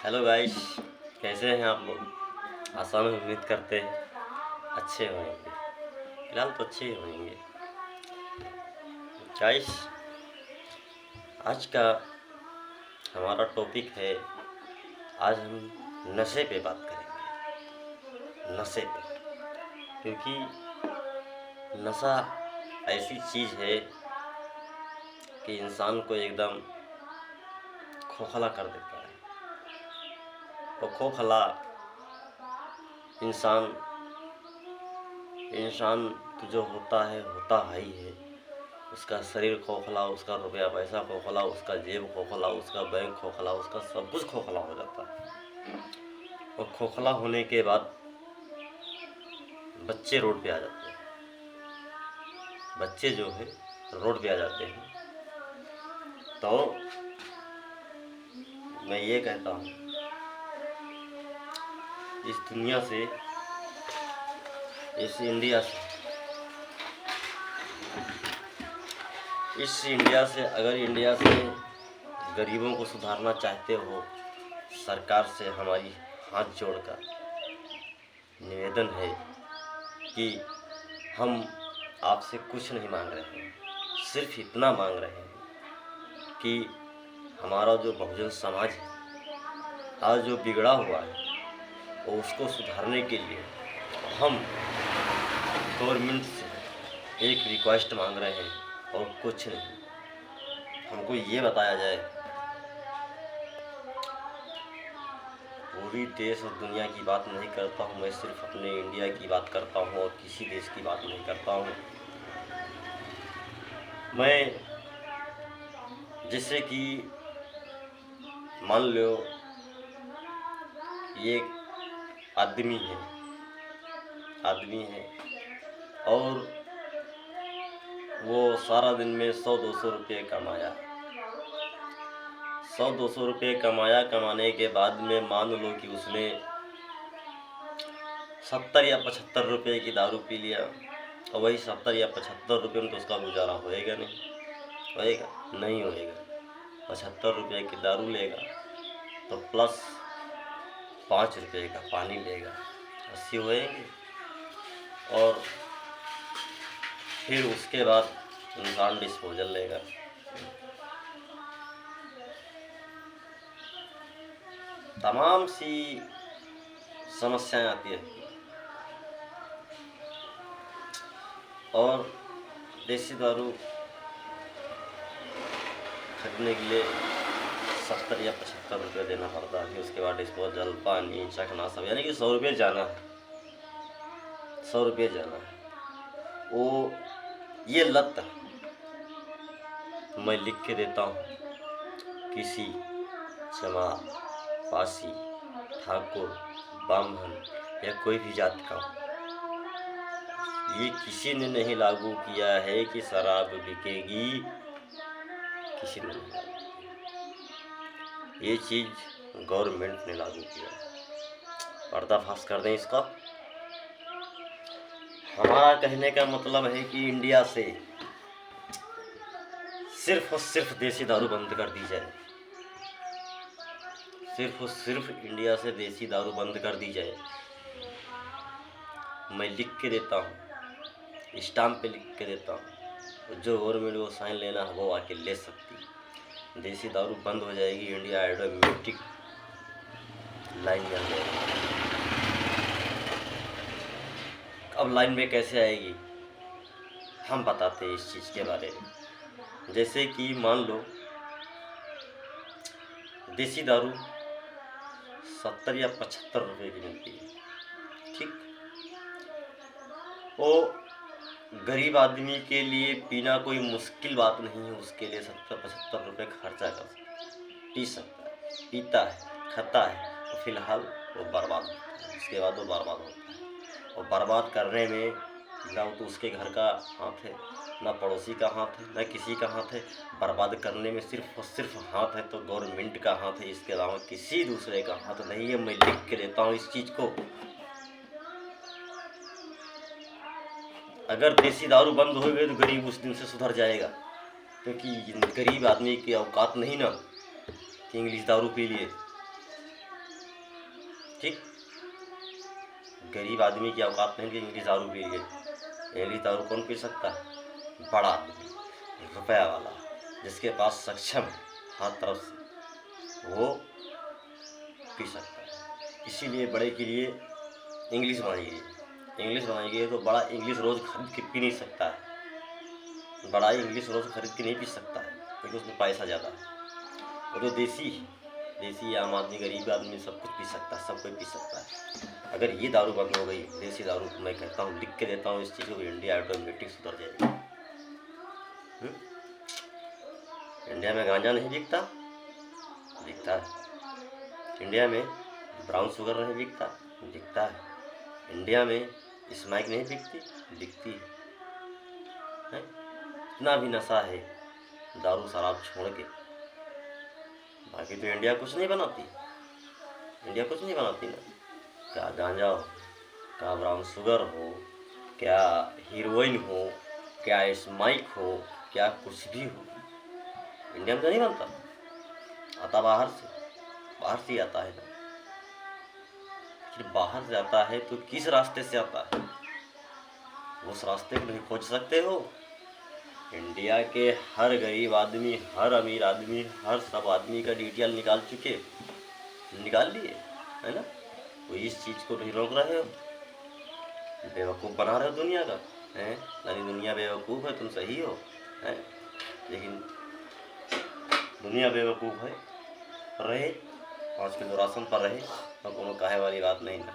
Hello guys, कैसे हैं आप लोग। आशा में उम्मीद करते हैं अच्छे होंगे। फिलहाल तो अच्छे ही होंगे। गाइस, आज का हमारा टॉपिक है, आज हम नशे पे बात करेंगे। नशे पे, क्योंकि नशा ऐसी चीज़ है कि इंसान को एकदम खोखला कर देता है। वो खोखला इंसान इंसान जो होता है ही है। उसका शरीर खोखला, उसका रुपया पैसा खोखला, उसका जेब खोखला, उसका बैंक खोखला, उसका सब कुछ खोखला हो जाता है। और खोखला होने के बाद बच्चे रोड पे आ जाते हैं। बच्चे जो है रोड पे आ जाते हैं। तो मैं ये कहता हूँ, इस दुनिया से, इस इंडिया से अगर इंडिया से गरीबों को सुधारना चाहते हो, सरकार से हमारी हाथ जोड़कर निवेदन है कि हम आपसे कुछ नहीं मांग रहे हैं, सिर्फ इतना मांग रहे हैं कि हमारा जो बहुजन समाज है आज जो बिगड़ा हुआ है, और उसको सुधारने के लिए हम गवर्नमेंट से एक रिक्वेस्ट मांग रहे हैं और कुछ नहीं। हमको ये बताया जाए, पूरी देश और दुनिया की बात नहीं करता हूँ, मैं सिर्फ अपने इंडिया की बात करता हूँ और किसी देश की बात नहीं करता हूँ। मैं जैसे कि मान लो ये आदमी है और वो सारा दिन में 100-200 रुपये कमाया। 100-200 रुपये कमाने के बाद में मान लो कि उसने 70 या 75 रुपये की दारू पी लिया, और वही 70 या 75 रुपये में तो उसका गुजारा होएगा नहीं होएगा। 75 रुपये की दारू लेगा तो प्लस 5 रुपये का पानी लेगा, 80 होएंगे। और फिर उसके बाद इंसान डिस्पोजल लेगा। तमाम सी समस्याएं आती रहती हैं। और देसी दारू खरीदने के लिए 70 या 75 रुपये देना पड़ता है। उसके बाद डिस्पोजल, पानी, चखना सब, यानी कि 100 रुपये जाना है। 100 रुपये जाना है। वो ये लत मैं लिख के देता हूँ, किसी चमार, पासी, ठाकुर, ब्राह्मण या कोई भी जात का हो, ये किसी ने नहीं लागू किया है कि शराब बिकेगी, किसी ने नहीं लागू किया। ये चीज़ गवर्नमेंट ने लागू किया। पर्दाफाश कर दें इसका। हमारा कहने का मतलब है कि इंडिया से सिर्फ और सिर्फ देसी दारू बंद कर दी जाए। सिर्फ और सिर्फ इंडिया से देसी दारू बंद कर दी जाए। मैं लिख के देता हूँ, स्टाम्प पे लिख के देता हूँ, जो गवर्नमेंट को साइन लेना है वो आके ले सकती। देसी दारू बंद हो जाएगी, इंडिया ऑटोमेटिक लाइन में आ जाएगी। अब लाइन में कैसे आएगी हम बताते हैं इस चीज़ के बारे में। जैसे कि मान लो देसी दारू 70 या 75 रुपये की मिलती है, ठीक। वो गरीब आदमी के लिए पीना कोई मुश्किल बात नहीं है। उसके लिए 70-75 रुपये खर्चा कर पी सकता है, पीता है, खाता है, तो फिलहाल वो बर्बाद होता है। उसके बाद वो बर्बाद होता है, और बर्बाद करने में ना तो उसके घर का हाथ है, ना पड़ोसी का हाथ है, ना किसी का हाथ है। बर्बाद करने में सिर्फ और सिर्फ हाथ है तो गवर्नमेंट का हाथ है, इसके अलावा किसी दूसरे का हाथ नहीं है। मैं लिख के देता हूँ इस चीज़ को। अगर देसी दारू बंद हो गई तो गरीब उस दिन से सुधर जाएगा, क्योंकि गरीब आदमी की औकात नहीं ना कि इंग्लिश दारू पी लिए। ठीक। गरीब आदमी की औकात नहीं कि इंग्लिश दारू पी ले। इंग्लिश दारू कौन पी सकता है? बड़ा आदमी, रुपया वाला, जिसके पास सक्षम है हर तरफ से, वो पी सकता है। इसीलिए बड़े के लिए इंग्लिश बनाई गई। इंग्लिश बनाई गई है तो बड़ा इंग्लिश रोज़ खरीद के पी नहीं सकता है। बड़ा इंग्लिश रोज़ खरीद के नहीं पी सकता है क्योंकि उसमें पैसा ज़्यादा है। और जो देसी आम आदमी, गरीब आदमी सब कुछ पी सकता है, सब कोई पी सकता है। अगर ये दारू बंद हो गई, देसी दारू, तो मैं कहता हूँ, लिख के देता हूँ इस चीज़ को, इंडिया ऑटोमेटिक सुधर जाएगी। इंडिया में गांजा नहीं बिकता? बिकता है। इंडिया में ब्राउन शुगर नहीं बिकता? बिकता है। इंडिया में स्मैक नहीं बिकती? बिकती है। इतना भी नशा है दारू शराब छोड़ के। बाकी तो इंडिया कुछ नहीं बनाती, इंडिया कुछ नहीं बनाती ना। क्या गांजा हो, क्या ब्राउन शुगर हो, क्या हीरोइन हो, क्या स्मैक हो, क्या कुछ भी हो, इंडिया में तो नहीं बनता। आता बाहर से ही आता है ना। फिर बाहर से आता है तो किस रास्ते से आता है? उस रास्ते को नहीं खोज सकते हो? इंडिया के हर गरीब आदमी, हर अमीर आदमी, हर सब आदमी का डिटेल निकाल लिए, है ना। तो इस चीज़ को नहीं रोक रहे हो, बेवकूफ़ बना रहे हो दुनिया का, हैं। यानी दुनिया बेवकूफ़ है, तुम सही हो, हैं। लेकिन दुनिया बेवकूफ़ है, रहे, आज के दुरासन पर रहे, तो कोनो काहे वाली बात नहीं ना।